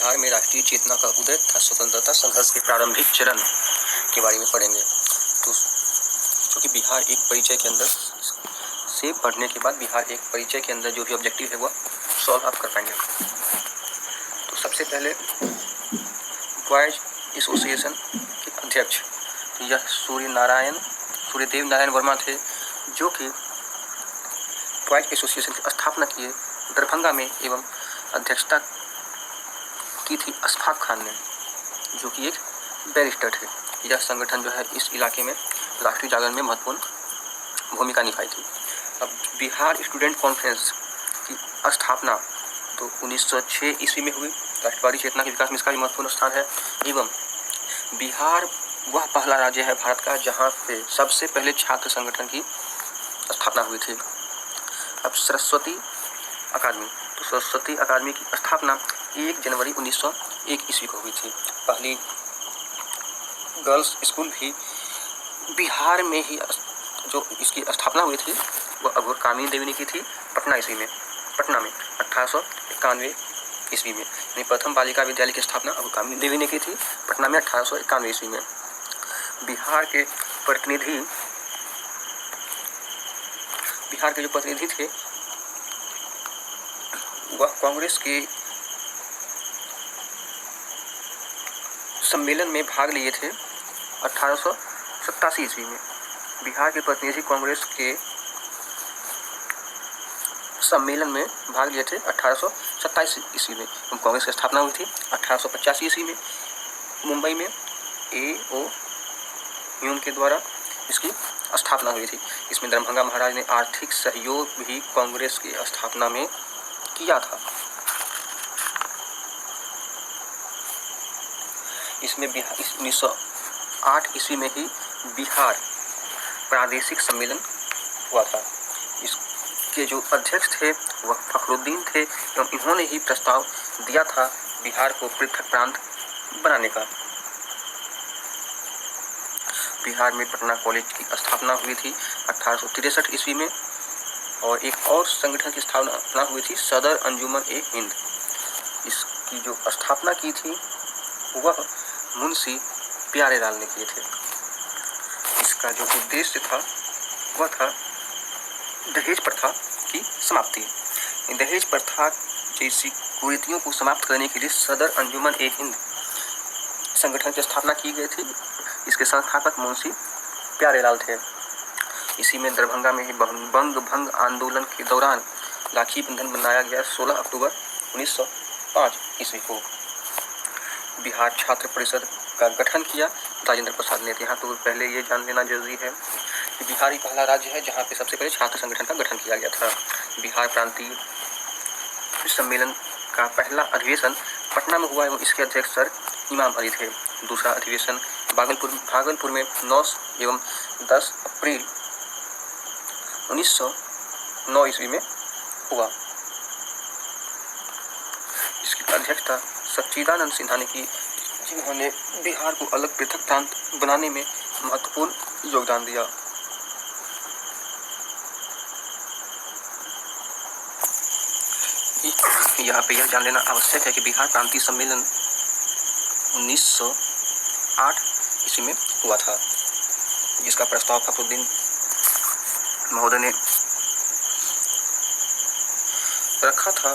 बिहार में राष्ट्रीय चेतना का उदय तथा स्वतंत्रता संघर्ष के प्रारंभिक चरण के बारे में पढ़ेंगे। तो क्योंकि बिहार एक परिचय के अंदर से पढ़ने के बाद बिहार एक परिचय के अंदर जो भी ऑब्जेक्टिव है वह सॉल्व आप कर पाएंगे। तो सबसे पहले बॉयज एसोसिएशन के अध्यक्ष यह सूर्यदेव नारायण वर्मा थे, जो कि बॉयज एसोसिएशन की स्थापना किए दरभंगा में एवं अध्यक्षता की थी अशफाक खान ने, जो कि एक बैरिस्टर थे। यह संगठन जो है इस इलाके में राष्ट्रीय जागरण में महत्वपूर्ण भूमिका निभाई थी। अब बिहार स्टूडेंट कॉन्फ्रेंस की स्थापना तो 1906 ईस्वी में हुई। राष्ट्रवादी चेतना के विकास में इसका भी महत्वपूर्ण स्थान है एवं बिहार वह पहला राज्य है भारत का जहाँ पे सबसे पहले छात्र संगठन की स्थापना हुई थी। अब सरस्वती अकादमी, तो सरस्वती अकादमी की स्थापना 1 जनवरी 1901 ईस्वी को हुई थी। पहली गर्ल्स स्कूल भी बिहार में ही जो इसकी स्थापना हुई थी वह अघोर कामिनी देवी ने की थी पटना में 1891 ईस्वी में। यानी प्रथम बालिका विद्यालय की स्थापना अघोर कामिनी देवी ने की थी पटना में 1891 ईस्वी में। बिहार के जो प्रतिनिधि थे वह कांग्रेस के सम्मेलन में भाग लिए थे 1887 ईस्वी में। बिहार के प्रतिनिधि कांग्रेस के सम्मेलन में भाग लिए थे 1827 ईस्वी में। कांग्रेस की स्थापना हुई थी 1885 ईस्वी में मुंबई में A.O. ह्यूम के द्वारा इसकी स्थापना हुई थी। इसमें दरभंगा महाराज ने आर्थिक सहयोग भी कांग्रेस की स्थापना में किया था। इसमें 1908 ईस्वी में ही बिहार प्रादेशिक सम्मेलन हुआ था। इसके जो अध्यक्ष थे वह फखरुद्दीन थे एवं इन्होंने ही प्रस्ताव दिया था बिहार को पृथक प्रांत बनाने का। बिहार में पटना कॉलेज की स्थापना हुई थी 1863 ईस्वी में और एक और संगठन की स्थापना हुई थी सदर अंजुमन-ए-हिंद। इसकी जो स्थापना की थी वह मुंशी प्यारेलाल ने किए थे। इसका जो उद्देश्य था वह था दहेज प्रथा की समाप्ति। दहेज प्रथा जैसी कुरीतियों को समाप्त करने के लिए सदर अंजुमन-ए-हिंद संगठन की स्थापना की गई थी। इसके संस्थापक मुंशी प्यारेलाल थे। इसी में दरभंगा में ही बंग भंग आंदोलन के दौरान राखी बंधन मनाया गया 16 अक्टूबर 1905 ईस्वी को। बिहार छात्र परिषद का गठन किया राजेंद्र प्रसाद ने। यहाँ तो पहले ये जान लेना जरूरी है कि बिहार ही पहला राज्य है जहाँ पे सबसे पहले छात्र संगठन का गठन किया गया था। बिहार प्रांतीय सम्मेलन का पहला अधिवेशन पटना में हुआ एवं इसके अध्यक्ष सर इमाम अली थे। दूसरा अधिवेशन भागलपुर में 9 एवं 10 अप्रैल 1909 ईस्वी में हुआ। इसकी अध्यक्षता सच्चिदानंद सिन्हा ने की, जिन्होंने बिहार को अलग पृथक प्रांत बनाने में महत्वपूर्ण योगदान दिया। यहाँ पे यह जान लेना आवश्यक है कि बिहार प्रांतीय सम्मेलन 1908 ईस्वी में हुआ था, जिसका प्रस्ताव फखरुद्दीन महोदय ने रखा था।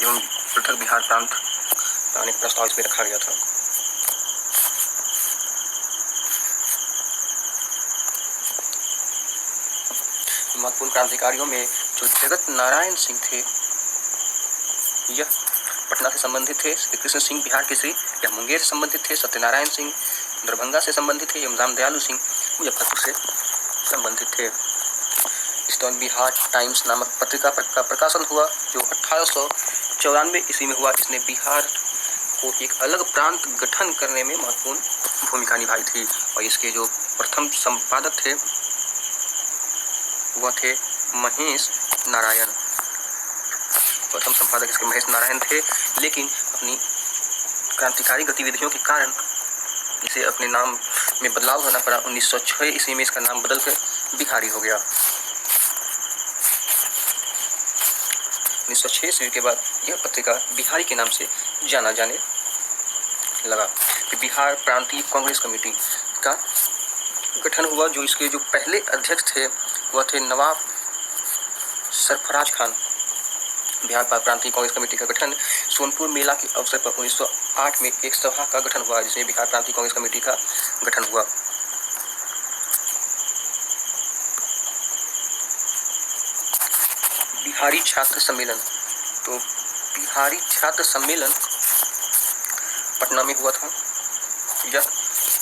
एवं पृथक बिहार प्रांत लाने का प्रस्ताव इसमें रखा गया था। महत्वपूर्ण क्रांतिकारियों में जो जगत नारायण सिंह थे यह पटना से संबंधित थे। श्री कृष्ण सिंह बिहार केसरी यह मुंगेर से संबंधित थे। सत्यनारायण सिंह दरभंगा से संबंधित थे एवं रामदयालु सिंह मुजफ्फरपुर से संबंधित थे। इस दौरान बिहार टाइम्स नामक पत्रिका का प्रकाशन हुआ जो 1894 ईस्वी में हुआ। इसने बिहार को एक अलग प्रांत गठन करने में महत्वपूर्ण भूमिका निभाई थी और इसके जो प्रथम संपादक थे वह थे महेश नारायण। प्रथम संपादक इसके महेश नारायण थे, लेकिन अपनी क्रांतिकारी गतिविधियों के कारण इसे अपने नाम में बदलाव होना पड़ा। 1906 ईस्वी में इसका नाम बदलकर बिहारी हो गया। 1906 ईस्वी के बाद यह पत्रिका बिहारी के नाम से जाना जाने लगा। कि बिहार प्रांतीय कांग्रेस कमेटी का गठन हुआ। जो इसके जो पहले अध्यक्ष थे वह थे नवाब सरफराज खान। बिहार प्रांतीय कांग्रेस कमेटी का गठन सोनपुर मेला के अवसर पर 1908 में एक सभा का गठन हुआ, जिसमें बिहार प्रांतीय कांग्रेस कमेटी का गठन हुआ। बिहारी छात्र सम्मेलन। तो बिहारी छात्र सम्मेलन पटना में हुआ था। यह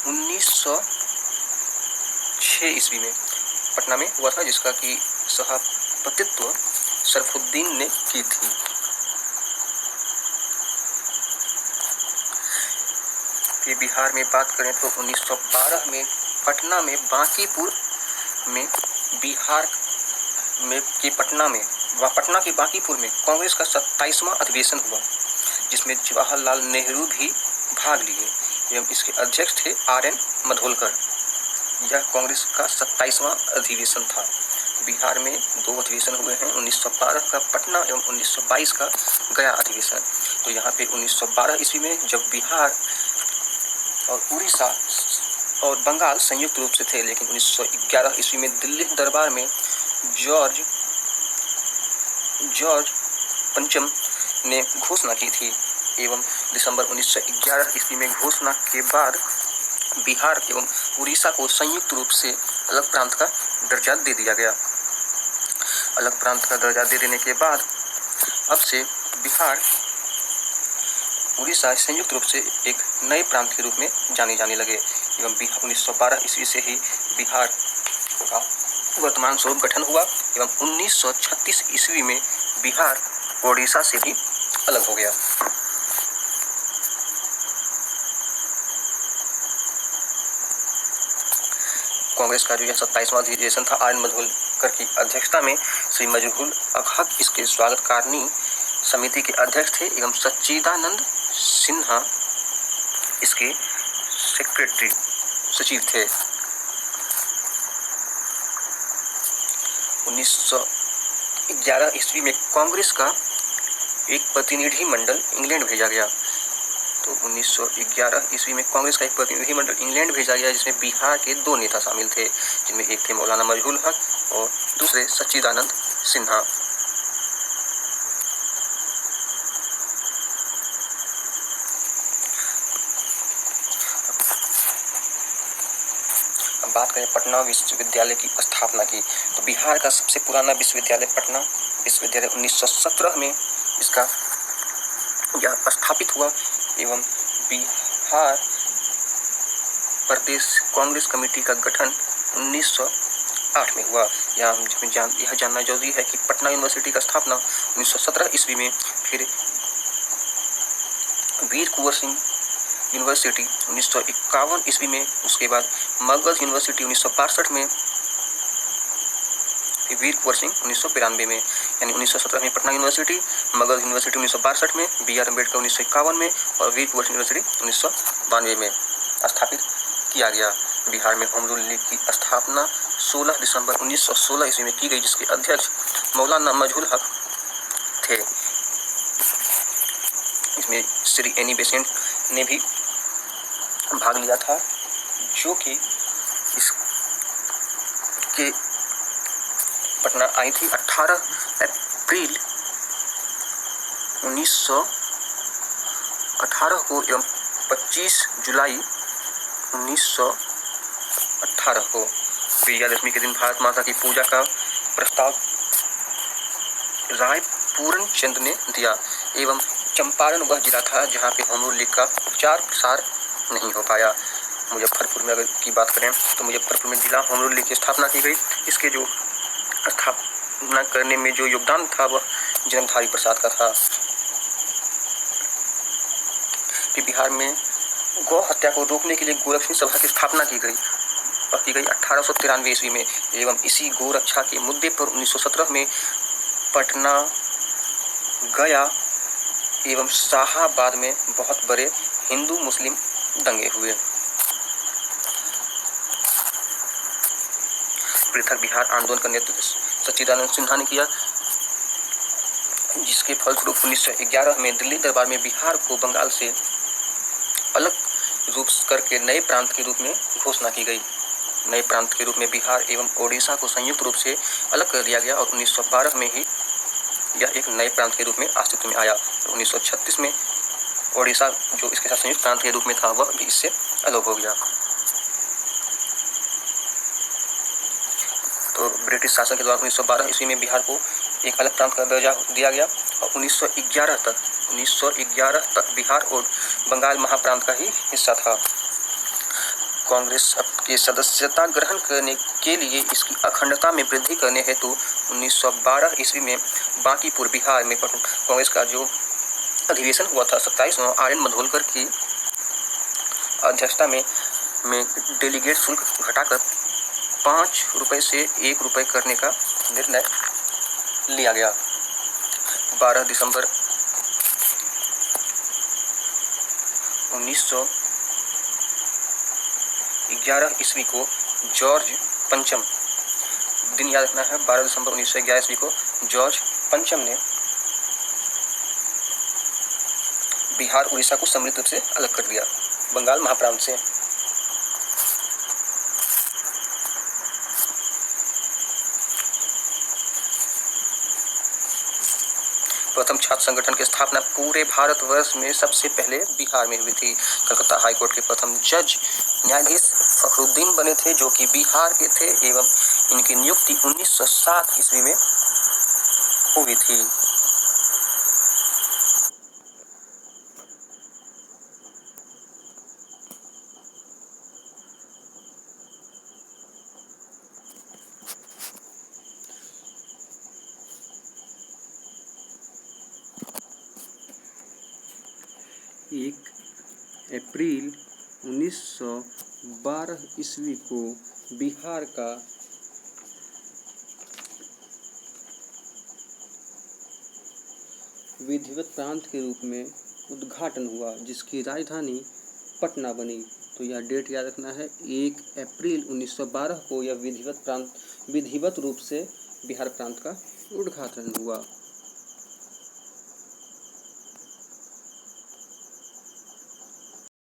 1906 ईस्वी में पटना में हुआ था, जिसका कि सभापतित्व शरफुद्दीन ने की थी। कि बिहार में बात करें तो 1912 में पटना में बांकीपुर में बिहार में कि पटना के बांकीपुर में कांग्रेस का 27वां अधिवेशन हुआ, जिसमें जवाहरलाल नेहरू भी भाग लिए एवं इसके अध्यक्ष थे RN मधोलकर। यह कांग्रेस का 27वां अधिवेशन था। बिहार में 2 अधिवेशन हुए हैं, 1912 का पटना एवं 1922 का गया अधिवेशन। तो यहाँ पे 1912 ईस्वी में जब बिहार और उड़ीसा और बंगाल संयुक्त रूप से थे, लेकिन 1911 ईस्वी में दिल्ली दरबार में जॉर्ज पंचम ने घोषणा की थी एवं दिसंबर 1911 ईस्वी में घोषणा के बाद बिहार एवं उड़ीसा को संयुक्त रूप से अलग प्रांत का दर्जा दे दिया गया। अलग प्रांत का दर्जा दे देने के बाद अब से बिहार उड़ीसा संयुक्त रूप से एक नए प्रांत के रूप में जाने लगे एवं 1912 ईस्वी से ही बिहार का वर्तमान स्वरूप गठन हुआ एवं 1936 ईस्वी में बिहार उड़ीसा से भी अलग हो गया। कांग्रेस का जो यह 27वां अधिवेशन था, RN मधोलकर की अध्यक्षता में श्री मजरूल हक इसके स्वागतकारिणी समिति के अध्यक्ष थे एवं सच्चिदानंद सिन्हा इसके सचिव थे। 1911 ईस्वी में कांग्रेस का एक प्रतिनिधि मंडल इंग्लैंड भेजा गया। तो 1911 ईस्वी में कांग्रेस का एक प्रतिनिधि मंडल इंग्लैंड भेजा गया, जिसमें बिहार के 2 नेता शामिल थे, जिनमें एक थे मौलाना मजरूल हक और दूसरे सच्चिदानंद सिन्हा। अब बात करें पटना विश्वविद्यालय की स्थापना की, तो बिहार का सबसे पुराना विश्वविद्यालय पटना विश्वविद्यालय 1917 में इसका यह स्थापित हुआ एवं बिहार प्रदेश कांग्रेस कमेटी का गठन 1908 में हुआ। यह जानना जरूरी है कि पटना यूनिवर्सिटी का स्थापना 1917 ईस्वी में, फिर वीर कुंवर सिंह यूनिवर्सिटी 1951 ईस्वी में, उसके बाद मगध यूनिवर्सिटी 1962 में, फिर वीर कुंवर सिंह 1992 में। यानी 1917 में पटना यूनिवर्सिटी, मगध यूनिवर्सिटी 1962 में, BR अम्बेडकर 1951 में और वीर कुंवर सिंह यूनिवर्सिटी 1992 में स्थापित किया गया। बिहार में होम रूल लीग की स्थापना 16 दिसंबर 1916 ईस्वी में की गई, जिसके अध्यक्ष मौलाना मजरूल हक थे। इसमें श्री एनी बेसेंट ने भी भाग लिया था, जो कि इसके पटना आई थी 18 अप्रैल 1918 को एवं 25 जुलाई 1918 को। विजयादशमी के दिन भारत माता की पूजा का प्रस्ताव राय पूर्ण चंद ने दिया एवं चंपारण वह जिला था जहाँ पे होम रूल लीग का प्रचार प्रसार नहीं हो पाया। मुजफ्फरपुर में अगर की बात करें तो मुजफ्फरपुर में जिला होम रूल लीग की स्थापना की गई। इसके जो स्थापना करने में जो योगदान था वह जन्मधारी प्रसाद का था। फिर बिहार में गौ हत्या को रोकने के लिए गोरक्षणी सभा की स्थापना की गई 1893 ईस्वी में एवं इसी गोरक्षा के मुद्दे पर 1917 में पटना, गया एवं शाहाबाद में बहुत बड़े हिंदू मुस्लिम दंगे हुए। पृथक बिहार आंदोलन का नेतृत्व सच्चिदानंद सिन्हा ने किया। जिसके फलस्वरूप 1911 में दिल्ली दरबार में बिहार को बंगाल से अलग रूप करके नए प्रांत के रूप में घोषणा की गई। नए प्रांत के रूप में बिहार एवं ओडिशा को संयुक्त रूप से अलग कर दिया गया और 1912 में ही यह एक नए प्रांत के रूप में अस्तित्व में आया। 1936 में ओडिशा जो इसके साथ संयुक्त प्रांत के रूप में था वह भी इससे अलग हो गया। तो ब्रिटिश शासन के द्वारा 1912 ईस्वी में बिहार को एक अलग प्रांत का दर्जा दिया गया और 1911 तक बिहार और बंगाल महाप्रांत का ही हिस्सा था। कांग्रेस के सदस्यता ग्रहण करने के लिए इसकी अखंडता में वृद्धि करने हेतु 1912 ईस्वी में बांकीपुर बिहार में कांग्रेस का जो अधिवेशन हुआ था 27वां आर एन मधोलकर की अध्यक्षता में डेलीगेट शुल्क घटाकर 5 रुपये से 1 रुपये करने का निर्णय लिया गया। 12 दिसंबर 1911 ईस्वी को जॉर्ज पंचम, दिन याद रखना है, 12 दिसंबर 1911 ईस्वी को जॉर्ज पंचम ने बिहार उड़ीसा को समृद्ध रूप से अलग कर दिया बंगाल महाप्रांत से। प्रथम छात्र संगठन की स्थापना पूरे भारतवर्ष में सबसे पहले बिहार में हुई थी। कलकत्ता हाईकोर्ट के प्रथम जज न्यायाधीश फखरुद्दीन बने थे जो कि बिहार के थे एवं इनकी नियुक्ति 1907 ईस्वी में हुई थी। एक अप्रैल 1912 ईस्वी को बिहार का विधिवत प्रांत के रूप में उद्घाटन हुआ जिसकी राजधानी पटना बनी। तो यह डेट याद रखना है, 1 अप्रैल 1912 को यह विधिवत रूप से बिहार प्रांत का उद्घाटन हुआ।